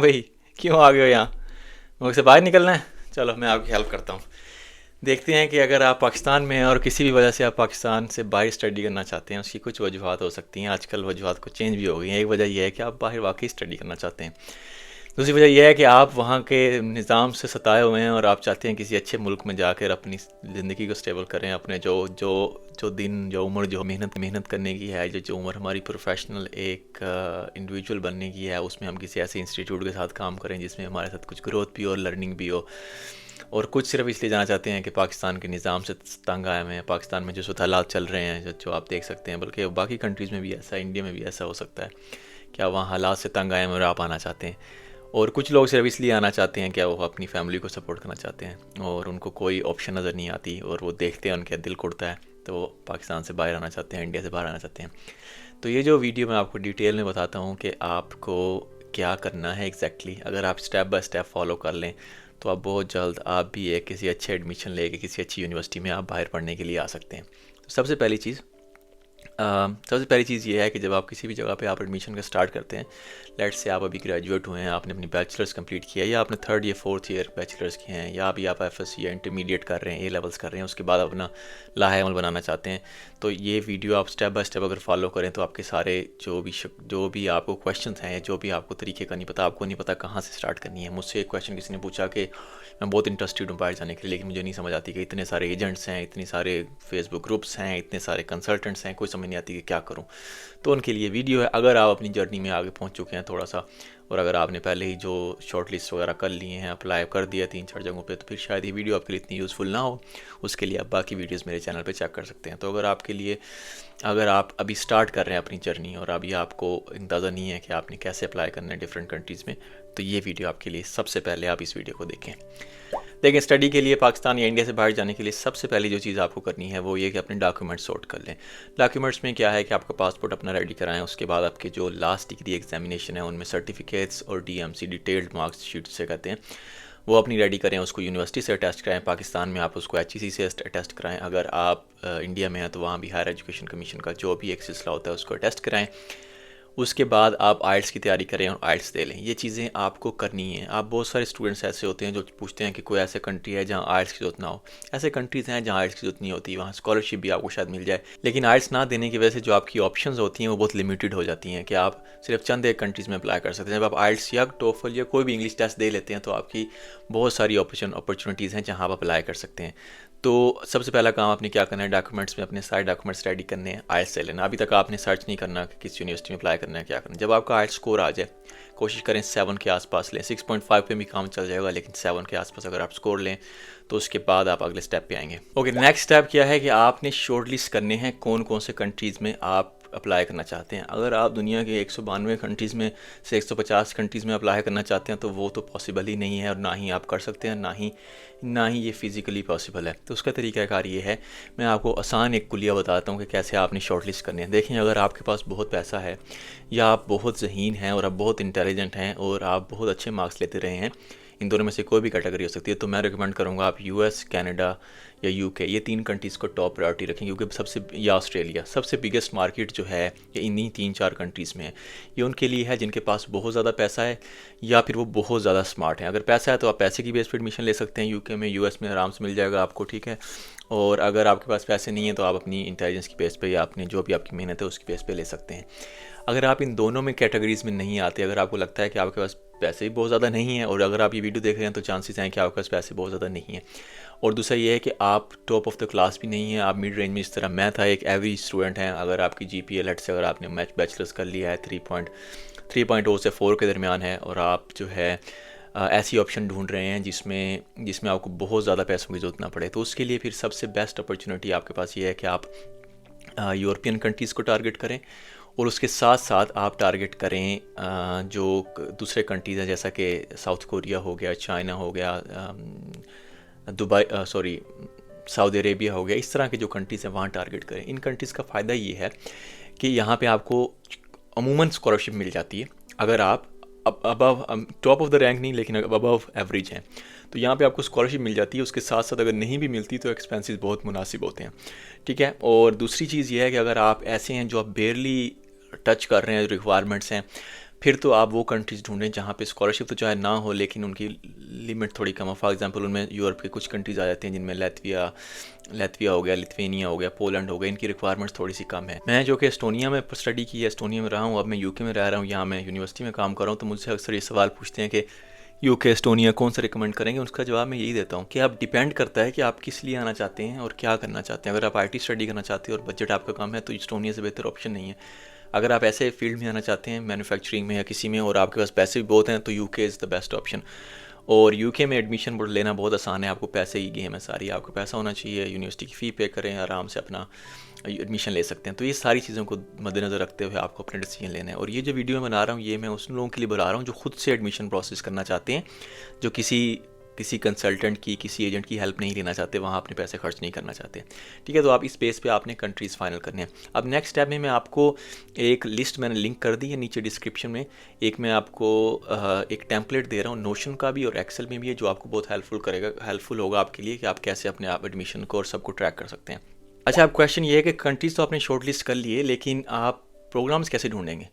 भाई, क्यों आ गए हो यहाँ? मुझसे बाहर निकलना है? चलो मैं आपकी हेल्प करता हूँ। देखते हैं कि अगर आप पाकिस्तान में हैं और किसी भी वजह से आप पाकिस्तान से बाहर स्टडी करना चाहते हैं, उसकी कुछ वजूहत हो सकती हैं। आजकल वजूहत को चेंज भी हो गई हैं। एक वजह यह है कि आप बाहर वाकई स्टडी करना चाहते हैं। दूसरी वजह यह है कि आप वहाँ के निज़ाम से सताए हुए हैं और आप चाहते हैं किसी अच्छे मुल्क में जाकर अपनी ज़िंदगी को स्टेबल करें। अपने जो जो जो दिन, जो उम्र, जो मेहनत मेहनत करने की है, जो जो उम्र हमारी प्रोफेशनल एक इंडिविजुअल बनने की है, उसमें हम किसी ऐसे इंस्टीट्यूट के साथ काम करें जिसमें हमारे साथ कुछ ग्रोथ भी हो और लर्निंग भी हो। और कुछ सिर्फ इसलिए जाना चाहते हैं कि पाकिस्तान के निज़ाम से तंग आए हुए हैं, पाकिस्तान में जो हालात चल रहे हैं, जो आप देख सकते हैं, बल्कि बाकी कंट्रीज़ में भी ऐसा है, इंडिया में भी ऐसा हो सकता है। क्या वहाँ हालात से तंग आए हैं और आप आना चाहते हैं? और कुछ लोग सिर्फ इसलिए आना चाहते हैं कि वो अपनी फैमिली को सपोर्ट करना चाहते हैं और उनको कोई ऑप्शन नज़र नहीं आती और वो देखते हैं उनके दिल कुड़ता है, तो वो पाकिस्तान से बाहर आना चाहते हैं, इंडिया से बाहर आना चाहते हैं। तो ये जो वीडियो मैं आपको डिटेल में बताता हूँ कि आपको क्या करना है एग्जैक्टली, अगर आप स्टेप बाय स्टेप फॉलो कर लें तो आप बहुत जल्द आप भी एक किसी अच्छे एडमिशन लेके किसी अच्छी यूनिवर्सिटी में आप बाहर पढ़ने के लिए आ सकते हैं। तो सबसे पहली चीज़ ये है कि जब आप किसी भी जगह पे आप एडमिशन का स्टार्ट करते हैं, लेट्स से आप अभी ग्रेजुएट हुए हैं, आपने अपनी बैचलर्स कंप्लीट किया, या आपने थर्ड या फोर्थ ईयर बैचलर्स किए हैं, या अभी आप एफएससी या इंटरमीडिएट कर रहे हैं, ए लेवल्स कर रहे हैं, उसके बाद अपना लाहे अमल बनाना चाहते हैं, तो ये वीडियो आप स्टेप बाय स्टेप अगर फॉलो करें तो आपके सारे जो भी आपको क्वेश्चन हैं, जो भी आपको तरीके का नहीं पता, आपको नहीं पता कहाँ से स्टार्ट करनी है। मुझसे एक क्वेश्चन किसी ने पूछा कि मैं बहुत इंटरेस्टेड हूँ बाहर जाने के लिए, लेकिन मुझे नहीं समझ आती कि इतने सारे एजेंट्स हैं, इतने सारे फेसबुक ग्रुप्स हैं, इतने सारे कंसल्टेंट्स हैं, कोई समझ नहीं आती कि क्या करूँ। तो उनके लिए वीडियो है। अगर आप अपनी जर्नी में आगे पहुंच चुके हैं थोड़ा सा, और अगर आपने पहले ही जो शॉर्ट लिस्ट वगैरह कर लिए हैं, अप्लाई कर दिया 3-4 जगहों पे, तो फिर शायद ये वीडियो आपके लिए इतनी यूज़फुल ना हो। उसके लिए आप बाकी वीडियोस मेरे चैनल पे चेक कर सकते हैं। तो अगर आप अभी स्टार्ट कर रहे हैं अपनी जर्नी और अभी आपको अंदाज़ा नहीं है कि आपने कैसे अप्लाई करना है डिफरेंट कंट्रीज़ में, तो ये वीडियो आपके लिए, सबसे पहले आप इस वीडियो को देखें। देखिए, स्टडी के लिए पाकिस्तान या इंडिया से बाहर जाने के लिए सबसे पहली जो चीज़ आपको करनी है वो ये कि अपने डॉक्यूमेंट्स सॉर्ट कर लें। डॉक्यूमेंट्स में क्या है कि आपका पासपोर्ट अपना रेडी कराएं, उसके बाद आपके जो लास्ट डिग्री एग्जामिनेशन है उनमें सर्टिफिकेट्स और डीएमसी डिटेल्ड मार्क्स शीट से कहते हैं, वो अपनी रेडी करें। उसको यूनिवर्सिटी से अटेस्ट कराएं। पाकिस्तान में आप उसको एचईसी से अटेस्ट कराएं। अगर आप इंडिया में हैं तो वहाँ भी हायर एजुकेशन कमीशन का जो भी एक सिलसिला होता है उसको अटेस्ट कराएं। उसके बाद आप आइल्स की तैयारी करें और आइल्स दे लें। ये चीज़ें आपको करनी है। आप बहुत सारे स्टूडेंट्स ऐसे होते हैं जो पूछते हैं कि कोई ऐसे कंट्री है जहाँ आइल्स की ज़रूरत ना हो। ऐसे कंट्रीज़ हैं जहाँ आइल्स की ज़रूरत नहीं होती, वहाँ स्कॉलरशिप भी आपको शायद मिल जाए, लेकिन आइल्स ना देने की वजह से जो आपकी ऑप्शंस होती हैं वो बहुत लिमिटेड हो जाती हैं कि आप सिर्फ चंद एक कंट्रीज़ में अप्लाई कर सकते हैं। जब आप आइल्स या टोफल या कोई भी इंग्लिश टेस्ट दे लेते हैं तो आपकी बहुत सारी अपॉर्चुनिटीज़ हैं जहाँ आप अप्लाई कर सकते हैं। तो सबसे पहला काम आपने क्या करना है, डॉक्यूमेंट्स में अपने सारे डॉक्यूमेंट्स रेडी करने हैं, आइल्स से लेना। अभी तक आपने सर्च नहीं करना कि किस यूनिवर्सिटी में अप्लाई करना है, क्या करना है। जब आपका आइल्स स्कोर आ जाए, कोशिश करें 7 के आसपास लें। 6.5 पे भी काम चल जाएगा, लेकिन 7 के आसपास अगर आप स्कोर लें तो उसके बाद आप अगले स्टेप पे आएंगे। ओके, नेक्स्ट स्टेप क्या है कि आपने शॉर्ट लिस्ट करने हैं कौन कौन से कंट्रीज़ में आप अप्लाई करना चाहते हैं। अगर आप दुनिया के 192 कंट्रीज़ में से 150 कंट्रीज़ में अप्लाई करना चाहते हैं तो वो तो पॉसिबल ही नहीं है, और ना ही आप कर सकते हैं, ना ही ये फ़िज़िकली पॉसिबल है। तो उसका तरीक़ाकार ये है, मैं आपको आसान एक कुलिया बताता हूँ कि कैसे आपने शॉर्ट लिस्ट करनी है। देखें, अगर आपके पास बहुत पैसा है या आप बहुत ज़हीन हैं और आप बहुत इंटेलिजेंट हैं और आप बहुत अच्छे मार्क्स लेते रहे हैं, इन दोनों में से कोई भी कैटेगरी हो सकती है, तो मैं रिकमेंड करूँगा आप यूएस, कनाडा या यूके, ये 3 कंट्रीज़ को टॉप प्रायोरिटी रखें, क्योंकि या ऑस्ट्रेलिया सबसे बिगेस्ट मार्केट जो है ये इन्हीं 3-4 कंट्रीज़ में है। ये उनके लिए है जिनके पास बहुत ज़्यादा पैसा है या फिर वो बहुत ज़्यादा स्मार्ट हैं। अगर पैसा है तो आप पैसे की बेस पर एडमिशन ले सकते हैं यूके में, यूएस में आराम से मिल जाएगा आपको, ठीक है। और अगर आपके पास पैसे नहीं है तो आप अपनी इंटेलिजेंस की बेस पे या अपनी जो भी आपकी मेहनत है उसकी बेस पे ले सकते हैं। अगर आप इन दोनों में कैटेगरीज़ में नहीं आते, अगर आपको लगता है कि आपके पास पैसे भी बहुत ज़्यादा नहीं है, और अगर आप ये वीडियो देख रहे हैं तो चांसेस हैं कि आपके पास पैसे बहुत ज़्यादा नहीं है, और दूसरा ये है कि आप टॉप ऑफ द क्लास भी नहीं है, आप मिड रेंज में, इस तरह मैं था, एक एवरेज स्टूडेंट हैं। अगर आपकी जीपीए लेट से अगर आपने बैचलर्स कर लिया है 3.0 से 4 के दरमियान है, और आप जो है ऐसी ऑप्शन ढूंढ रहे हैं जिसमें आपको बहुत ज़्यादा पैसों की जरूरत ना पड़े, तो उसके लिए फिर सबसे बेस्ट अपॉर्चुनिटी आपके पास ये है कि आप यूरोपियन कंट्रीज़ को टारगेट करें, और उसके साथ साथ आप टारगेट करें जो दूसरे कंट्रीज़ हैं, जैसा कि साउथ कोरिया हो गया, चाइना हो गया, दुबई, सॉरी, सऊदी अरेबिया हो गया। इस तरह के जो कंट्रीज़ हैं वहाँ टारगेट करें। इन कंट्रीज़ का फ़ायदा ये है कि यहाँ पे आपको अमूमन स्कॉलरशिप मिल जाती है अगर आप above, top of the rank नहीं लेकिन अबव एवरेज हैं, तो यहाँ पे आपको स्कॉलरशिप मिल जाती है। उसके साथ साथ अगर नहीं भी मिलती तो एक्सपेंसेस बहुत मुनासिब होते हैं, ठीक है। और दूसरी चीज़ ये है कि अगर आप ऐसे हैं जो आप बेयरली टच कर रहे हैं, जो रिक्वायरमेंट्स हैं, फिर तो आप वो कंट्रीज़ ढूंढें जहाँ पे स्कॉलरशिप तो चाहे ना हो लेकिन उनकी लिमिट थोड़ी कम हो। फॉर एग्जांपल उनमें यूरोप के कुछ कंट्रीज़ आ जाते हैं जिनमें लैत्विया हो गया, लिथुआनिया हो गया, पोलैंड हो गया, इनकी रिक्वायरमेंट्स थोड़ी सी कम है। मैं जो कि एस्टोनिया में स्टडी की है, एस्टोनिया में रहा हूँ, अब मैं यूके में रह रहा हूँ, यहाँ मैं यूनिवर्सिटी में काम कर रहा हूँ, तो मुझसे अक्सर ये सवाल पूछते हैं कि यूके एस्टोनिया कौन सा रिकमेंड करेंगे। उसका जवाब मैं यही देता हूँ कि आप डिपेंड करता है कि आप किस लिए आना चाहते हैं और क्या करना चाहते हैं। अगर आप आईटी स्टडी करना चाहते हैं और बजट आपका कम है तो एस्टोनिया से बेहतर ऑप्शन नहीं है। अगर आप ऐसे फील्ड में आना चाहते हैं मैन्युफैक्चरिंग में या किसी में और आपके पास पैसे भी बहुत हैं तो UK is the best option. और यूके में एडमिशन लेना बहुत आसान है, आपको पैसे की गेम है सारी, आपको पैसा होना चाहिए, यूनिवर्सिटी की फ़ी पे करें, आराम से अपना एडमिशन ले सकते हैं। तो ये सारी चीज़ों को मद्देनज़र रखते हुए आपको अपने डिसीजन लेना है। और ये जो वीडियो मैं बना रहा हूँ ये मैं उन लोगों के लिए बना रहा हूँ जो खुद से एडमिशन प्रोसेस करना चाहते हैं, जो किसी कंसल्टेंट की, किसी एजेंट की हेल्प नहीं लेना चाहते, वहाँ अपने पैसे खर्च नहीं करना चाहते। ठीक है, तो आप इस बेस पे आपने कंट्रीज़ फाइनल करने हैं। अब नेक्स्ट स्टेप में मैं आपको एक लिस्ट मैंने लिंक कर दी है नीचे डिस्क्रिप्शन में। एक मैं आपको एक टेम्पलेट दे रहा हूँ नोशन का भी और एक्सेल में भी है, जो आपको बहुत हेल्पफुल होगा आपके लिए कि आप कैसे अपने आप एडमिशन को और सबको ट्रैक कर सकते हैं। अच्छा, अब क्वेश्चन ये है कि कंट्रीज़ तो आपने शॉर्ट लिस्ट कर लिए, लेकिन आप प्रोग्राम्स कैसे ढूंढेंगे?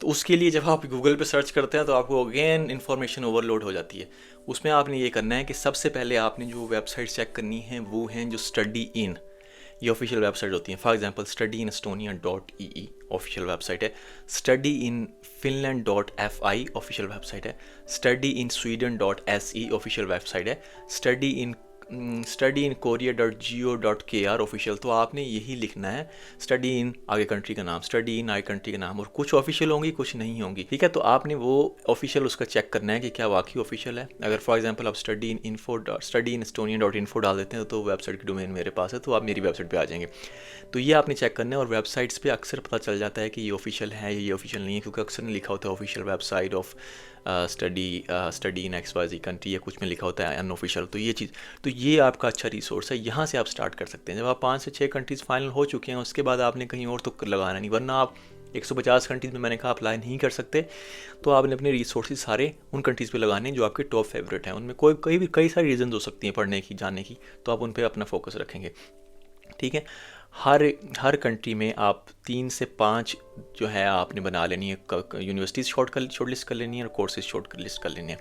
तो उसके लिए जब आप गूगल पे सर्च करते हैं तो आपको अगेन इन्फॉर्मेशन ओवरलोड हो जाती है। उसमें आपने ये करना है कि सबसे पहले आपने जो वेबसाइट चेक करनी है वो हैं जो स्टडी इन, ये ऑफिशियल वेबसाइट होती हैं। For example studyinEstonia.ee official website है, studyinfinland.fi ऑफिशियल वेबसाइट है, studyinSweden.se ऑफिशियल वेबसाइट है, studyinkorea.go.kr ऑफिशियल। तो आपने यही लिखना है, स्टडी इन आगे कंट्री का नाम, स्टडी इन आगे कंट्री का नाम, और कुछ ऑफिशियल होंगी कुछ नहीं होंगी। ठीक है, तो आपने वो ऑफिशियल उसका चेक करना है कि क्या वाकई ऑफिशियल है। अगर फॉर एग्जांपल आप studyinEstonia.info डाल देते हैं तो वेबसाइट की डोमेन मेरे पास है, तो आप मेरी वेबसाइट पे आ जाएंगे। तो ये आपने चेक करना है, और वेबसाइट्स पे अक्सर पता चल जाता है कि ये ऑफिशियल है या ये ऑफिशियल नहीं है, क्योंकि अक्सर नहीं लिखा होता है official website of study in XYZ country, या कुछ में लिखा होता है अनऑफिशियल। तो ये आपका अच्छा रिसोर्स है, यहाँ से आप स्टार्ट कर सकते हैं। जब आप 5 से 6 कंट्रीज़ फाइनल हो चुके हैं उसके बाद आपने कहीं और तो लगाना नहीं, वरना आप 150 कंट्रीज़ में मैंने कहा अप्लाई नहीं कर सकते। तो आपने अपने रिसोर्सेज सारे उन कंट्रीज़ पे लगाने जो आपके टॉप फेवरेट हैं। उनमें कई सारी रीजन हो सकती हैं पढ़ने की, जानने की, तो आप उन पर अपना फोकस रखेंगे। ठीक है, हर कंट्री में आप 3 से 5 जो है आपने बना लेनी है, यूनिवर्सिटीज़ शॉर्ट लिस्ट कर लेनी है और कोर्सेज शॉर्ट लिस्ट कर लेनी है।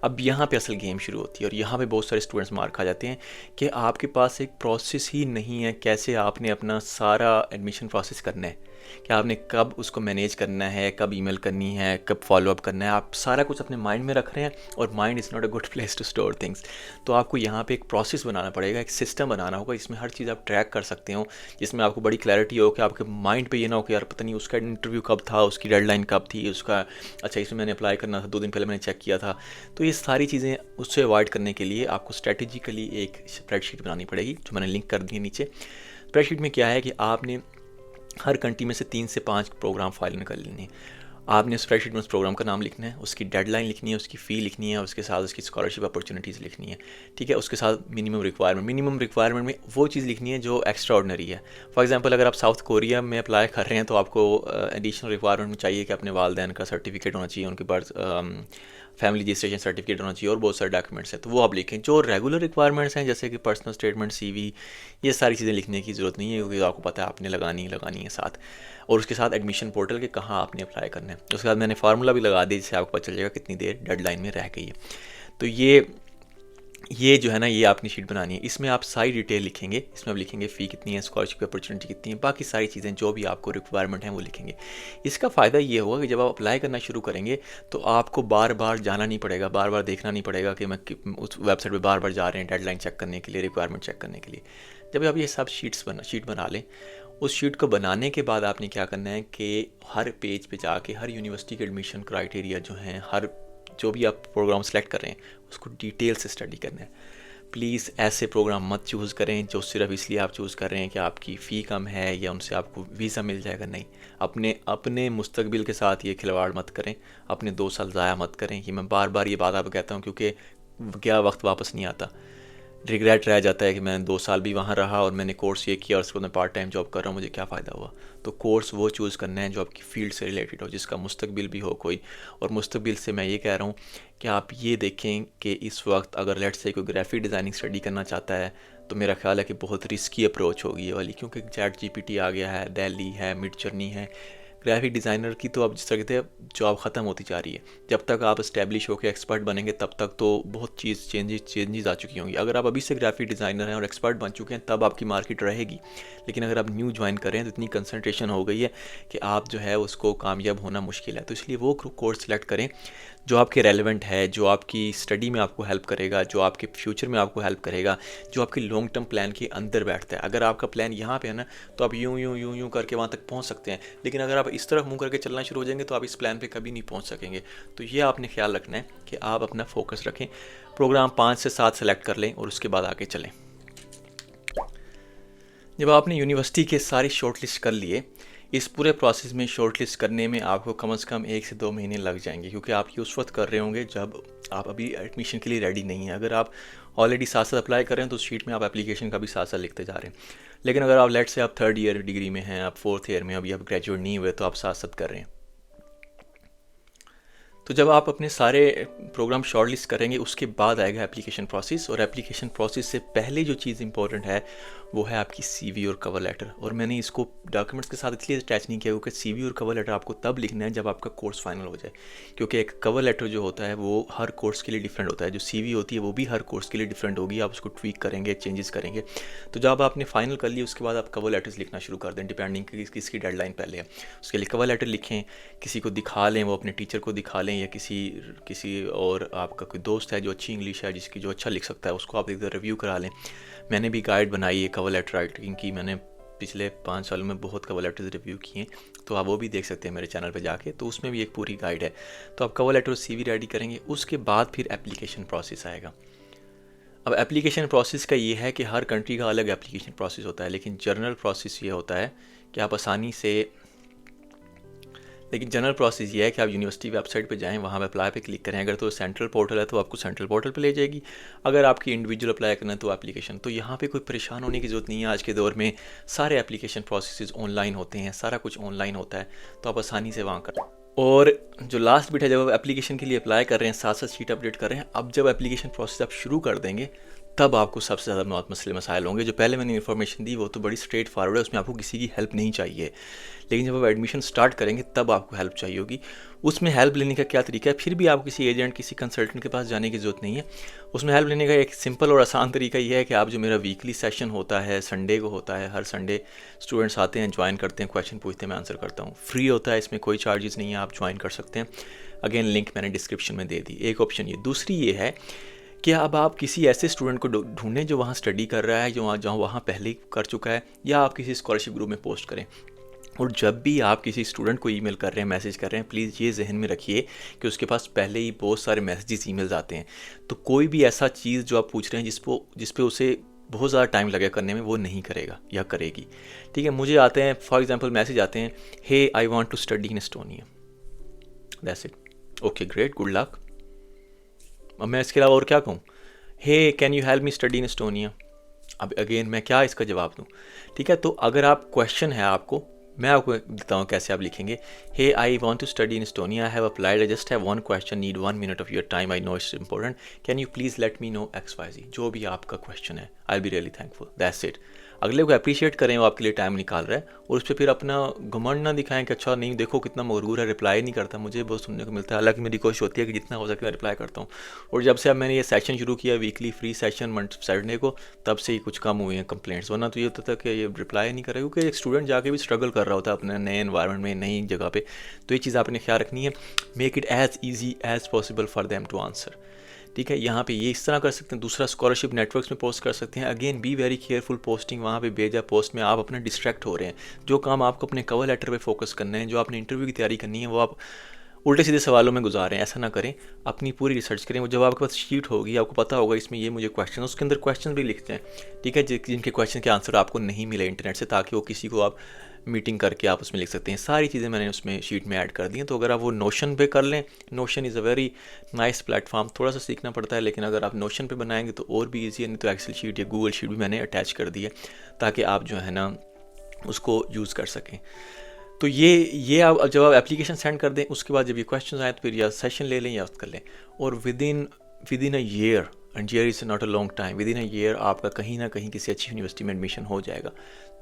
अब यहाँ पे असल गेम शुरू होती है, और यहाँ पे बहुत सारे स्टूडेंट्स मार खा जाते हैं कि आपके पास एक प्रोसेस ही नहीं है कैसे आपने अपना सारा एडमिशन प्रोसेस करना है, कि आपने कब उसको मैनेज करना है, कब ईमेल करनी है, कब फॉलोअप करना है। आप सारा कुछ अपने माइंड में रख रहे हैं, और mind is not a good place to store things. तो आपको यहाँ पे एक प्रोसेस बनाना पड़ेगा, एक सिस्टम बनाना होगा, इसमें हर चीज़ आप ट्रैक कर सकते हो, जिसमें आपको बड़ी क्लैरिटी हो कि आपके माइंड पे ये ना हो कि यार पता नहीं उसका इंटरव्यू कब था, उसकी डेडलाइन कब थी, उसका अच्छा इसमें मैंने अप्लाई करना था 2 दिन पहले मैंने चेक किया था। तो ये सारी चीज़ें उससे अवॉइड करने के लिए आपको स्ट्रेटेजिकली एक स्प्रेडशीट बनानी पड़ेगी, जो मैंने लिंक कर दी है नीचे। स्प्रेडशीट में क्या है कि आपने हर कंट्री में से 3 से 5 प्रोग्राम फाइल निकाल लेनी है। आपने स्प्रेडशीट में उस प्रोग्राम का नाम लिखना है, उसकी डेडलाइन लिखनी है, उसकी फ़ी लिखनी है, उसके साथ उसकी स्कॉलरशिप अपॉर्चुनिटीज़ लिखनी है। ठीक है, उसके साथ मिनिमम रिक्वायरमेंट में वो चीज़ लिखनी है जो एक्स्ट्रा ऑर्डनरी है। फॉर एग्जांपल अगर आप साउथ कोरिया में अप्लाई कर रहे हैं तो आपको एडिशनल रिक्वायरमेंट में चाहिए कि अपने वालिदैन का सर्टिफिकेट होना चाहिए, उनके पास फैमिली रजिस्ट्रेशन सर्टिफिकेट होना चाहिए, और बहुत सारे डॉक्यूमेंट्स हैं, तो वो आप लिखें। जो रेगुलर रिक्वायरमेंट्स हैं जैसे कि पर्सनल स्टेटमेंट, CV, ये सारी चीज़ें लिखने की ज़रूरत नहीं है, क्योंकि आपको पता है आपने लगानी है साथ। और उसके साथ एडमिशन पोर्टल के कहाँ आपने अप्लाई करना है। उसके बाद मैंने फार्मूला भी लगा दिया जिससे आपको पता चल जाएगा कितनी देर डेडलाइन में रह गई है। तो ये जो है ना, ये आपने शीट बनानी है। इसमें आप सारी डिटेल लिखेंगे, इसमें आप लिखेंगे फ़ी कितनी है, स्कॉलरशिप की अपॉर्चुनिटी कितनी है, बाकी सारी चीज़ें जो भी आपको रिक्वायरमेंट है वो लिखेंगे। इसका फ़ायदा ये होगा कि जब आप अप्लाई करना शुरू करेंगे तो आपको बार बार जाना नहीं पड़ेगा, बार बार देखना नहीं पड़ेगा कि मैं उस वेबसाइट पर बार जा रहे हैं डेडलाइन चेक करने के लिए, रिक्वायरमेंट चेक करने के लिए। जब आप ये सब शीट बना लें, उस शीट को बनाने के बाद आपने क्या करना है कि हर पेज पे जाके हर यूनिवर्सिटी के एडमिशन क्राइटेरिया जो हैं, जो भी आप प्रोग्राम सेलेक्ट कर रहे हैं उसको डिटेल से स्टडी करना है। प्लीज़ ऐसे प्रोग्राम मत चूज़ करें जो सिर्फ इसलिए आप चूज़ कर रहे हैं कि आपकी फ़ी कम है या उनसे आपको वीज़ा मिल जाएगा। नहीं, अपने मुस्तकबिल के साथ ये खिलवाड़ मत करें, अपने 2 साल ज़ाया मत करें। ये मैं बार बार ये बात आपको कहता हूँ, क्योंकि क्या वक्त वापस नहीं आता, रिग्रेट रह जाता है कि मैंने 2 साल भी वहाँ रहा और मैंने कोर्स ये किया और उसके बाद मैं पार्ट टाइम जॉब कर रहा हूँ, मुझे क्या फ़ायदा हुआ। तो कोर्स वो चूज़ करना है जो आपकी फ़ील्ड से रिलेटेड हो, जिसका मुस्तकबिल भी हो कोई। और मुस्तकबिल से मैं ये कह रहा हूँ कि आप ये देखें कि इस वक्त अगर लेट्स से कोई ग्राफिक डिज़ाइनिंग स्टडी करना चाहता है तो मेरा ख्याल है कि बहुत रिस्की अप्रोच होगी ये वाली, क्योंकि ChatGPT आ गया है, Delhi है, मिडजर्नी है, ग्राफिक डिज़ाइनर की तो अब जिस तरह कहते हैं जॉब ख़त्म होती जा रही है। जब तक आप इस्टेब्लिश होकर एक्सपर्ट बनेंगे तब तक तो बहुत चेंजेस आ चुकी होंगी। अगर आप अभी से ग्राफिक डिज़ाइनर हैं और एक्सपर्ट बन चुके हैं तब आपकी मार्केट रहेगी, लेकिन अगर आप न्यू ज्वाइन करें तो इतनी कंसंट्रेशन हो गई है कि आप जो है उसको कामयाब होना मुश्किल है। तो इसलिए वो कोर्स सेलेक्ट करें जो आपके रेलेवेंट है, जो आपकी स्टडी में आपको हेल्प करेगा, जो आपके फ्यूचर में आपको हेल्प करेगा, जो आपके लॉन्ग टर्म प्लान के अंदर बैठता है। अगर आपका प्लान यहाँ पे है ना तो आप यूं करके वहाँ तक पहुँच सकते हैं, लेकिन अगर आप इस तरफ मुँह करके चलना शुरू हो जाएंगे तो आप इस प्लान पे कभी नहीं पहुँच सकेंगे। तो ये आपने ख्याल रखना है कि आप अपना फोकस रखें, प्रोग्राम 5 से 7 सेलेक्ट कर लें और उसके बाद आगे चलें। जब आपने यूनिवर्सिटी के सारी शॉर्ट लिस्ट कर लिए, इस पूरे प्रोसेस में शॉर्ट लिस्ट करने में आपको कम से कम 1 से 2 महीने लग जाएंगे, क्योंकि आप ये उस वक्त कर रहे होंगे जब आप अभी एडमिशन के लिए रेडी नहीं हैं। अगर आप ऑलरेडी साथ साथ अप्लाई कर रहे हैं तो उस शीट में आप एप्लीकेशन का भी साथ साथ लिखते जा रहे हैं। लेकिन अगर आप लेट से आप 3rd ईयर डिग्री में हैं, आप 4th ईयर में, अभी आप ग्रेजुएट नहीं हुए, तो आप साथ साथ कर रहे हैं। तो जब आप अपने सारे प्रोग्राम शॉर्ट लिस्ट करेंगे उसके बाद आएगा एप्लीकेशन प्रोसेस, और एप्लीकेशन प्रोसेस से पहले जो चीज़ इंपॉर्टेंट है वो है आपकी सीवी और कवर लेटर। और मैंने इसको डॉक्यूमेंट्स के साथ इसलिए अटैच नहीं किया क्योंकि सीवी और कवर लेटर आपको तब लिखना है जब आपका कोर्स फाइनल हो जाए, क्योंकि एक कवर लेटर जो होता है वो हर कोर्स के लिए डिफरेंट होता है, जो सीवी होती है वो भी हर कोर्स के लिए डिफरेंट होगी, आप उसको ट्वीक करेंगे, चेंजेस करेंगे। तो जब आपने फाइनल कर लिया उसके बाद आप कवर लेटर्स लिखना शुरू कर दें, डिपेंडिंग किसकी डेडलाइन पहले है उसके लिए कवर लेटर लिखें, किसी को दिखा लें, वो अपने टीचर को दिखा लें, या किसी और आपका कोई दोस्त है जो अच्छी इंग्लिश है, जिसकी जो अच्छा लिख सकता है, उसको आप एक रिव्यू करा लें। मैंने भी गाइड बनाई है कवर लेटर राइटिंग की, मैंने पिछले 5 सालों में बहुत कवर लेटर्स रिव्यू किए, तो आप वो भी देख सकते हैं मेरे चैनल पे जाके, तो उसमें भी एक पूरी गाइड है। तो आप कवर लेटर और सीवी रेडी करेंगे, उसके बाद फिर एप्लीकेशन प्रोसेस आएगा। अब एप्लीकेशन प्रोसेस का ये है कि हर कंट्री का अलग एप्लीकेशन प्रोसेस होता है, लेकिन जनरल प्रोसेस ये होता है कि आप आसानी से जनरल प्रोसेस ये है कि आप यूनिवर्सिटी वेबसाइट पे जाएं, वहाँ पे अप्लाई पे क्लिक करें। अगर तो सेंट्रल पोर्टल है तो आपको सेंट्रल पोर्टल पे ले जाएगी, अगर आपकी इंडिविजुअल अप्लाई करना है तो एप्लीकेशन। तो यहाँ पे कोई परेशान होने की ज़रूरत नहीं है। आज के दौर में सारे एप्लीकेशन प्रोसेस ऑनलाइन होते हैं, सारा कुछ ऑनलाइन होता है, तो आप आसानी से वहाँ करें। और जो लास्ट बिट है, जब आप एप्लीकेशन के लिए अप्लाई कर रहे हैं, साथ साथ शीट अपडेट कर रहे हैं, अब जब एप्लीकेशन प्रोसेस आप शुरू कर देंगे तब आपको सबसे ज़्यादा मसले मसाइल होंगे। जो पहले मैंने इन्फॉर्मेशन दी वो तो बड़ी स्ट्रेट फॉरवर्ड है, उसमें आपको किसी की हेल्प नहीं चाहिए, लेकिन जब आप एडमिशन स्टार्ट करेंगे तब आपको हेल्प चाहिए होगी। उसमें हेल्प लेने का क्या तरीका है, फिर भी आपको किसी एजेंट, किसी कंसल्टेंट के पास जाने की ज़रूरत नहीं है। उसमें हेल्प लेने का एक सिंपल और आसान तरीका ये है कि आप जो मेरा वीकली सेशन होता है, संडे को होता है, हर संडे स्टूडेंट्स आते हैं, ज्वाइन करते हैं, क्वेश्चन पूछते हैं, मैं आंसर करता हूँ, फ्री होता है, इसमें कोई चार्जेस नहीं है, आप ज्वाइन कर सकते हैं। अगेन लिंक मैंने डिस्क्रिप्शन में दे दी। एक ऑप्शन ये। दूसरी ये है कि अब आप किसी ऐसे स्टूडेंट को ढूंढें जो वहाँ स्टडी कर रहा है, जो वहाँ पहले कर चुका है, या आप किसी स्कॉलरशिप ग्रुप में पोस्ट करें। और जब भी आप किसी स्टूडेंट को ईमेल कर रहे हैं, मैसेज कर रहे हैं, प्लीज़ ये जहन में रखिए कि उसके पास पहले ही बहुत सारे मैसेजेस ईमेल्स आते हैं। तो कोई भी ऐसा चीज़ जो आप पूछ रहे हैं जिस पे उसे बहुत ज़्यादा टाइम लगेगा करने में, वो नहीं करेगा या करेगी। ठीक है, मुझे आते हैं फॉर एग्जांपल मैसेज आते हैं, hey I want to study in Estonia, that's it, okay great, good luck. अब मैं इसके अलावा और क्या कहूँ, hey can you help me study in Estonia. अब अगेन मैं क्या इसका जवाब दूँ। ठीक है, तो अगर आप क्वेश्चन है आपको, मैं आपको देता हूँ कैसे आप लिखेंगे। Hey I want to study in Estonia, I have applied, I just have one question, need 1 minute of your time, I know it's important, can you please let me know XYZ। जो भी आपका question है, I will be really thankful, that's it. अगले को appreciate करें, वो आपके लिए टाइम निकाल रहा है, और उस पर फिर अपना घमंड ना दिखाएं कि अच्छा नहीं देखो कितना मगरूर है, रिप्लाई नहीं करता। मुझे बहुत सुनने को मिलता है, हालांकि मेरी कोशिश होती है कि जितना हो सके मैं रिप्लाई करता हूँ। और जब से अब मैंने ये सेशन शुरू किया, वीकली फ्री सेशन संडे को, तब से ही कुछ कम हुए हैं कंप्लेंट्स, वरना तो ये होता था कि ये रिप्लाई नहीं कर रहा, क्योंकि एक स्टूडेंट जाके भी स्ट्रगल कर रहा होता है अपने नए एनवायरनमेंट में, नई जगह पे। तो ये चीज़ आपने ख्याल रखनी है, make it as easy as possible for them to answer. ठीक है, यहाँ पे ये इस तरह कर सकते हैं। दूसरा, स्कॉलरशिप नेटवर्क्स में पोस्ट कर सकते हैं। Again be very careful, posting वहाँ पे भेजा, पोस्ट में आप अपना डिस्ट्रैक्ट हो रहे हैं। जो काम आपको अपने कवर लेटर पे फोकस करना है, जो आपने इंटरव्यू की तैयारी करनी है, वो आप उल्टे सीधे सवालों में गुजार रहे हैं। ऐसा ना करें, अपनी पूरी रिसर्च करें। वो जब आपके पास शीट होगी, आपको पता होगा इसमें ये मुझे क्वेश्चन, उसके अंदर क्वेश्चन भी लिखते हैं। ठीक है, जिनके क्वेश्चन के आंसर आपको नहीं मिले इंटरनेट से, ताकि वो किसी को आप मीटिंग करके आप उसमें लिख सकते हैं। सारी चीज़ें मैंने उसमें शीट में ऐड कर दी हैं। तो अगर आप वो नोशन पे कर लें, notion is a very nice platform, थोड़ा सा सीखना पड़ता है, लेकिन अगर आप नोशन पे बनाएंगे तो और भी ईजी है। नहीं तो एक्सेल शीट या गूगल शीट भी मैंने अटैच कर दी है, ताकि आप जो है ना उसको यूज़ कर सकें। तो ये आप जब आप एप्लीकेशन सेंड कर दें, उसके बाद जब ये क्वेश्चन आए तो फिर या सेशन ले लें या कर लें, और with in a year and year is not a long time, with in a year आपका कहीं ना कहीं किसी अच्छी यूनिवर्सिटी में एडमिशन हो जाएगा।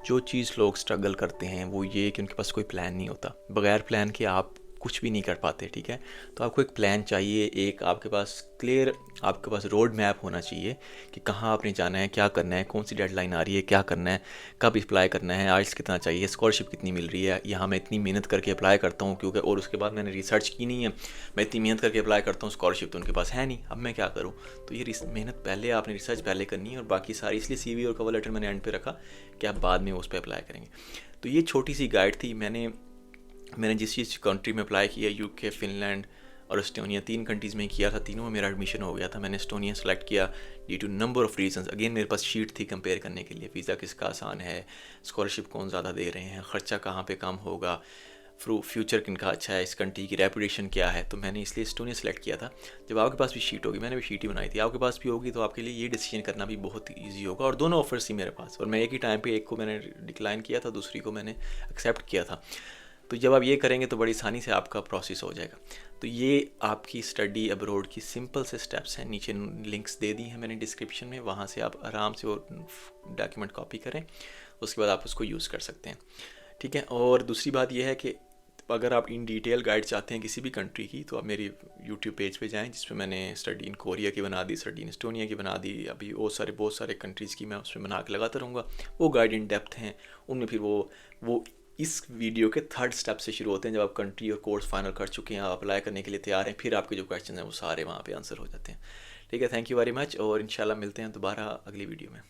जो चीज़ लोग स्ट्रगल करते हैं वो ये कि उनके पास कोई प्लान नहीं होता, बगैर प्लान के आप कुछ भी नहीं कर पाते, ठीक है। तो आपको एक प्लान चाहिए, एक आपके पास क्लियर, आपके पास रोड मैप होना चाहिए कि कहाँ आपने जाना है, क्या करना है, कौन सी डेडलाइन आ रही है, क्या करना है, कब अप्लाई करना है, आइल्स कितना चाहिए, स्कॉलरशिप कितनी मिल रही है, यहाँ मैं इतनी मेहनत करके अप्लाई करता हूँ क्योंकि, और उसके बाद मैंने रिसर्च की नहीं है, मैं इतनी मेहनत करके अप्लाई करता हूँ, स्कॉलरशिप तो उनके पास है नहीं, अब मैं क्या करूँ। तो ये मेहनत पहले आपने, रिसर्च पहले करनी है, और बाकी सारी, इसलिए CV और कवर लेटर मैंने एंड पे रखा कि आप बाद में उस पर अप्लाई करेंगे। तो ये छोटी सी गाइड थी। मैंने जिस चीज़ कंट्री में अप्लाई किया, UK, फ़िनलैंड और एस्टोनिया, 3 कंट्रीज़ में किया था, तीनों में मेरा एडमिशन हो गया था। मैंने एस्टोनिया सेलेक्ट किया due to number of reasons. Again मेरे पास शीट थी कंपेयर करने के लिए, वीज़ा किसका आसान है, स्कॉलरशिप कौन ज़्यादा दे रहे हैं, ख़र्चा कहाँ पे कम होगा, फ्यूचर किनका अच्छा है, इस कंट्री की रेपुटेशन क्या है। तो मैंने इसलिए एस्टोनिया सेलेक्ट किया था। जब आपके पास भी शीट होगी, मैंने भी शीट ही बनाई थी, आपके पास भी होगी, तो आपके लिए ये डिसीजन करना भी बहुत ईजी होगा। और दोनों ऑफर्स थी मेरे पास, और मैं एक ही टाइम पे, एक को मैंने डिक्लाइन किया था, दूसरी को मैंने एक्सेप्ट किया था। तो जब आप ये करेंगे तो बड़ी आसानी से आपका प्रोसेस हो जाएगा। तो ये आपकी स्टडी अब्रॉड की सिंपल से स्टेप्स हैं, नीचे लिंक्स दे दी हैं मैंने डिस्क्रिप्शन में, वहाँ से आप आराम से वो डॉक्यूमेंट कॉपी करें, उसके बाद आप उसको यूज़ कर सकते हैं, ठीक है। और दूसरी बात यह है कि अगर आप इन डिटेल गाइड चाहते हैं किसी भी कंट्री की, तो आप मेरी यूट्यूब पेज पे जाएं, जिसमें मैंने स्टडी इन कोरिया की बना दी, स्टडी इन एस्टोनिया की बना दी, अभी बहुत सारे कंट्रीज़ की मैं उसमें बना के लगाता रहूँगा। वो गाइड इन डेप्थ हैं, उनमें फिर वो इस वीडियो के 3rd स्टेप से शुरू होते हैं, जब आप कंट्री और कोर्स फाइनल कर चुके हैं, आप अप्लाई करने के लिए तैयार हैं, फिर आपके जो क्वेश्चन हैं वो सारे वहाँ पे आंसर हो जाते हैं, ठीक है। थैंक यू वेरी मच, और इंशाल्लाह मिलते हैं दोबारा अगली वीडियो में।